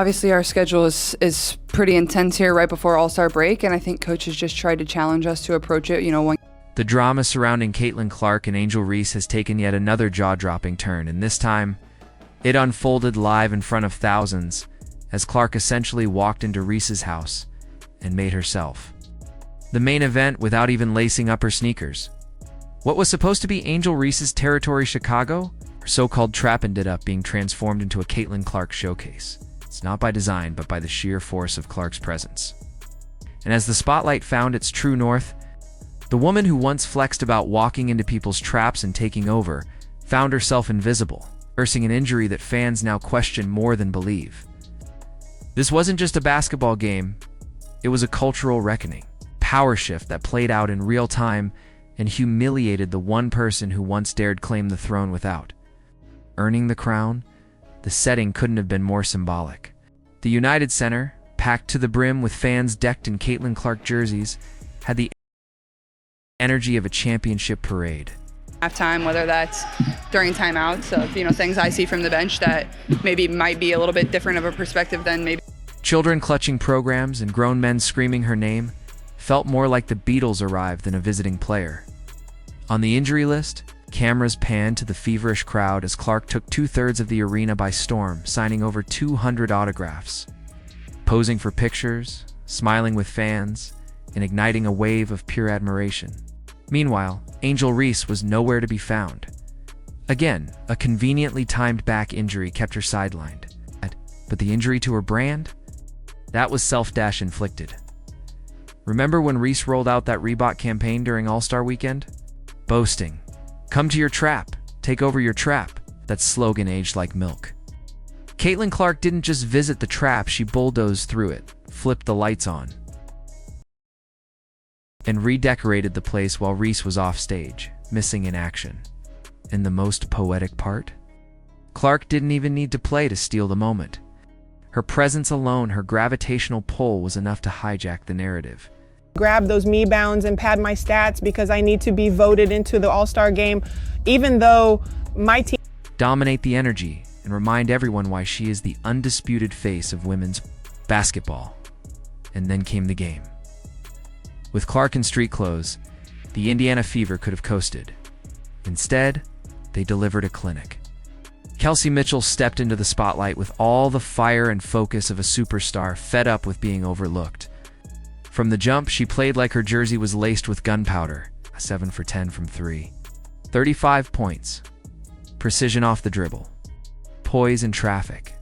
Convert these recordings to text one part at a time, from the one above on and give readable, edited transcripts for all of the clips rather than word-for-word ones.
Obviously, our schedule is pretty intense here right before All-Star break, and I think coaches just tried to challenge us to approach it, one. The drama surrounding Caitlin Clark and Angel Reese has taken yet another jaw-dropping turn, and this time, it unfolded live in front of thousands as Clark essentially walked into Reese's house and made herself the main event without even lacing up her sneakers. What was supposed to be Angel Reese's territory, Chicago, her so-called trap ended up being transformed into a Caitlin Clark showcase. It's not by design, but by the sheer force of Clark's presence. And as the spotlight found its true north, the woman who once flexed about walking into people's traps and taking over found herself invisible, nursing an injury that fans now question more than believe. This wasn't just a basketball game, it was a cultural reckoning. Power shift that played out in real time and humiliated the one person who once dared claim the throne without earning the crown. The setting couldn't have been more symbolic. The United Center, packed to the brim with fans decked in Caitlin Clark jerseys, had the energy of a championship parade. Halftime, whether that's during timeouts of, things I see from the bench that maybe might be a little bit different of a perspective than maybe. Children clutching programs and grown men screaming her name felt more like the Beatles arrived than a visiting player. On the injury list, cameras panned to the feverish crowd as Clark took 2/3 of the arena by storm, signing over 200 autographs, posing for pictures, smiling with fans, and igniting a wave of pure admiration. Meanwhile, Angel Reese was nowhere to be found. Again, a conveniently timed back injury kept her sidelined. But the injury to her brand? That was self-inflicted. Remember when Reese rolled out that Reebok campaign during All-Star Weekend? Boasting, "Come to your trap, take over your trap." That slogan aged like milk. Caitlin Clark didn't just visit the trap, she bulldozed through it, flipped the lights on, and redecorated the place while Reese was off stage, missing in action. And the most poetic part? Clark didn't even need to play to steal the moment. Her presence alone, her gravitational pull, was enough to hijack the narrative. Grab those me bounds and pad my stats because I need to be voted into the All-Star game, even though my team. Dominate the energy and remind everyone why she is the undisputed face of women's basketball. And then came the game. With Clark in street clothes, the Indiana Fever could have coasted. Instead, they delivered a clinic. Kelsey Mitchell stepped into the spotlight with all the fire and focus of a superstar fed up with being overlooked. From the jump, she played like her jersey was laced with gunpowder, a 7 for 10 from 3. 35 points. Precision off the dribble. Poise in traffic.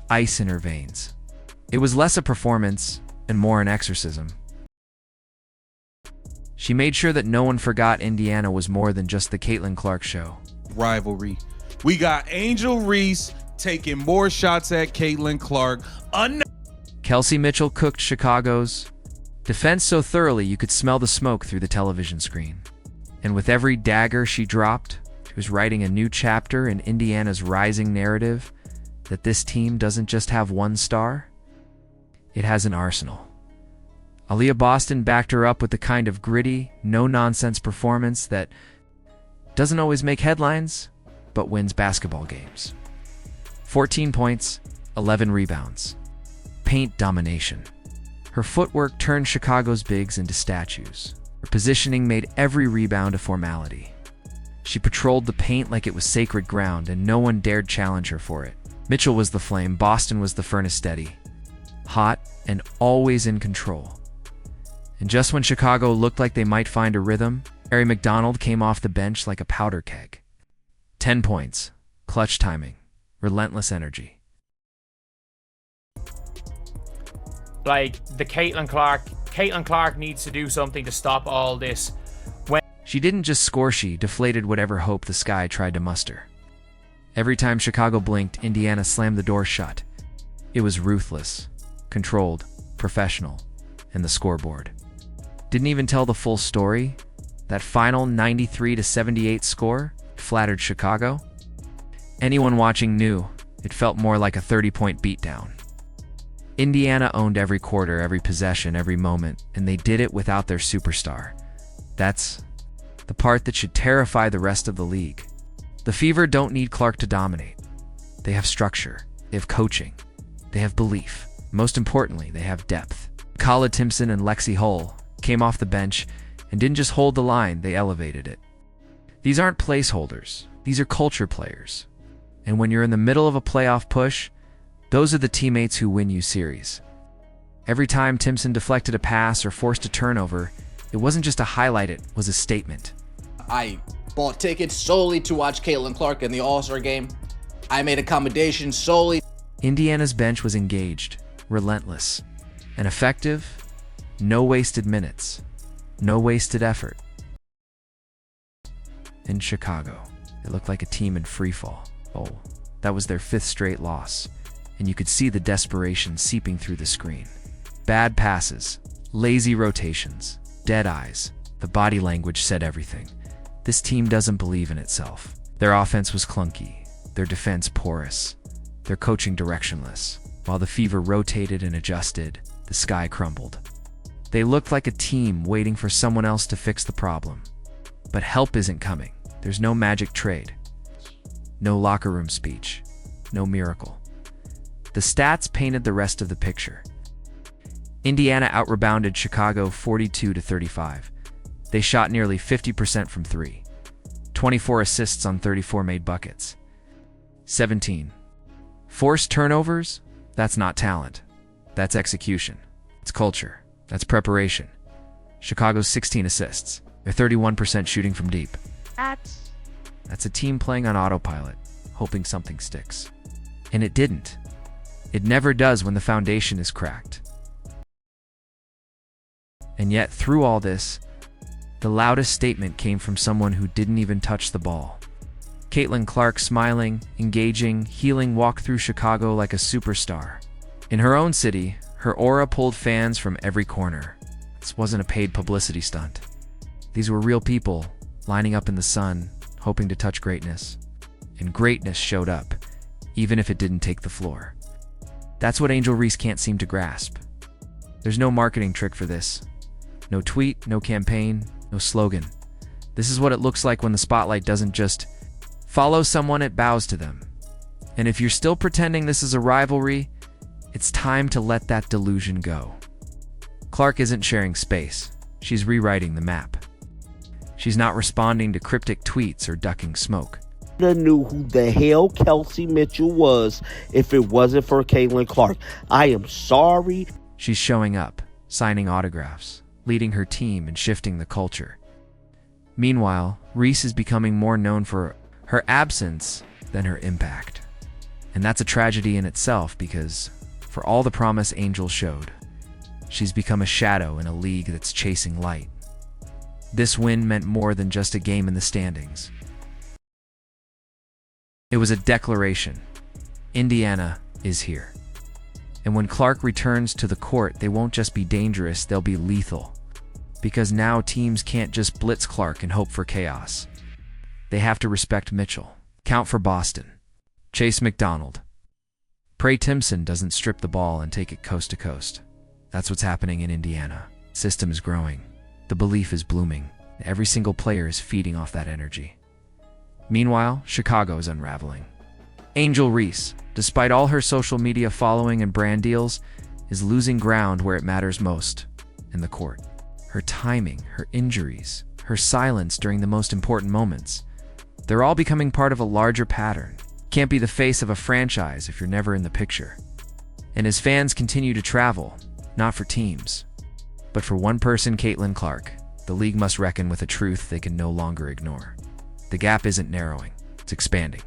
Ice in her veins. It was less a performance and more an exorcism. She made sure that no one forgot Indiana was more than just the Caitlin Clark show. Rivalry. We got Angel Reese taking more shots at Caitlin Clark. Kelsey Mitchell cooked Chicago's defense so thoroughly you could smell the smoke through the television screen. And with every dagger she dropped, she was writing a new chapter in Indiana's rising narrative that this team doesn't just have one star, it has an arsenal. Aaliyah Boston backed her up with the kind of gritty, no-nonsense performance that doesn't always make headlines, but wins basketball games. 14 points, 11 rebounds. Paint domination. Her footwork turned Chicago's bigs into statues. Her positioning made every rebound a formality. She patrolled the paint like it was sacred ground, and no one dared challenge her for it. Mitchell was the flame, Boston was the furnace steady. Hot and always in control. And just when Chicago looked like they might find a rhythm, Harry McDonald came off the bench like a powder keg. 10 points, clutch timing, relentless energy. Like, the Caitlin Clark needs to do something to stop all this. She didn't just score, she deflated whatever hope the sky tried to muster. Every time Chicago blinked, Indiana slammed the door shut. It was ruthless, controlled, professional, and the scoreboard didn't even tell the full story. That final 93-78 score flattered Chicago. Anyone watching knew it felt more like a 30-point beatdown. Indiana owned every quarter, every possession, every moment, and they did it without their superstar. That's the part that should terrify the rest of the league. The Fever don't need Clark to dominate. They have structure, they have coaching, They have belief. Most importantly, they have depth. Kala Timpson and Lexi Hull came off the bench and didn't just hold the line, they elevated it. These aren't placeholders. These are culture players. And when you're in the middle of a playoff push, those are the teammates who win you series. Every time Timpson deflected a pass or forced a turnover, it wasn't just a highlight, it was a statement. I bought tickets solely to watch Caitlin Clark in the All-Star game. I made accommodations solely. Indiana's bench was engaged, relentless, and effective. No wasted minutes, no wasted effort. In Chicago, it looked like a team in freefall. Oh, that was their 5th straight loss, and you could see the desperation seeping through the screen. Bad passes, lazy rotations, dead eyes. The body language said everything. This team doesn't believe in itself. Their offense was clunky, their defense porous, their coaching directionless. While the fever rotated and adjusted, the sky crumbled. They looked like a team waiting for someone else to fix the problem. But help isn't coming. There's no magic trade. No locker room speech. No miracle. The stats painted the rest of the picture. Indiana out-rebounded Chicago 42-35. They shot nearly 50% from 3. 24 assists on 34 made buckets. 17. Forced turnovers? That's not talent. That's execution. It's culture. That's preparation. Chicago's 16 assists. They're 31% shooting from deep. That's a team playing on autopilot, hoping something sticks. And it didn't. It never does when the foundation is cracked. And yet, through all this, the loudest statement came from someone who didn't even touch the ball. Caitlin Clark, smiling, engaging, healing, walked through Chicago like a superstar. In her own city, her aura pulled fans from every corner. This wasn't a paid publicity stunt. These were real people, lining up in the sun, hoping to touch greatness. And greatness showed up, even if it didn't take the floor. That's what Angel Reese can't seem to grasp. There's no marketing trick for this. No tweet, no campaign, no slogan. This is what it looks like when the spotlight doesn't just follow someone, it bows to them. And if you're still pretending this is a rivalry, it's time to let that delusion go. Clark isn't sharing space. She's rewriting the map. She's not responding to cryptic tweets or ducking smoke. I knew who the hell Kelsey Mitchell was if it wasn't for Caitlin Clark. I am sorry. She's showing up, signing autographs, leading her team and shifting the culture. Meanwhile, Reese is becoming more known for her absence than her impact. And that's a tragedy in itself because, for all the promise Angel showed, she's become a shadow in a league that's chasing light. This win meant more than just a game in the standings. It was a declaration. Indiana is here. And when Clark returns to the court, they won't just be dangerous, they'll be lethal. Because now teams can't just blitz Clark and hope for chaos. They have to respect Mitchell, count for Boston, chase McDonald. Pray Timpson doesn't strip the ball and take it coast to coast. That's what's happening in Indiana. The system is growing. The belief is blooming. Every single player is feeding off that energy. Meanwhile, Chicago is unraveling. Angel Reese, despite all her social media following and brand deals, is losing ground where it matters most, in the court. Her timing, her injuries, her silence during the most important moments, they're all becoming part of a larger pattern. Can't be the face of a franchise if you're never in the picture. And as fans continue to travel, not for teams, but for one person, Caitlin Clark, the league must reckon with a truth they can no longer ignore. The gap isn't narrowing, it's expanding.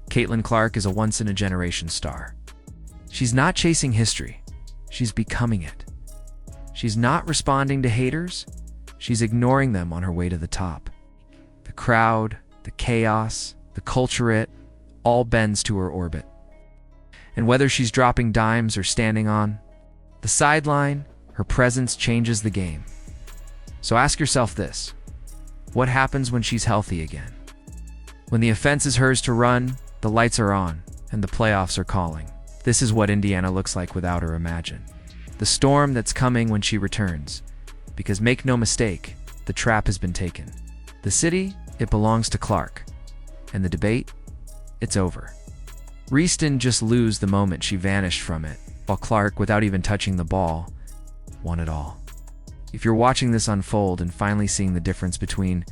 Caitlin Clark is a once-in-a-generation star. She's not chasing history, she's becoming it. She's not responding to haters, she's ignoring them on her way to the top. The crowd, the chaos, the culture, it all bends to her orbit. And whether she's dropping dimes or standing on the sideline, her presence changes the game. So ask yourself this: what happens when she's healthy again? When the offense is hers to run, the lights are on, and the playoffs are calling. This is what Indiana looks like without her. Imagine the storm that's coming when she returns. Because make no mistake, the trap has been taken. The city, it belongs to Clark. And the debate, it's over. Reese didn't just lose the moment she vanished from it, while Clark, without even touching the ball, won it all. If you're watching this unfold and finally seeing the difference between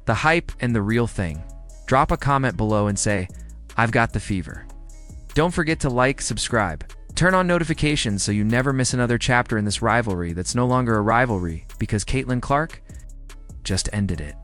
the hype and the real thing, drop a comment below and say, "I've got the fever." Don't forget to like, subscribe, turn on notifications so you never miss another chapter in this rivalry that's no longer a rivalry because Caitlin Clark just ended it.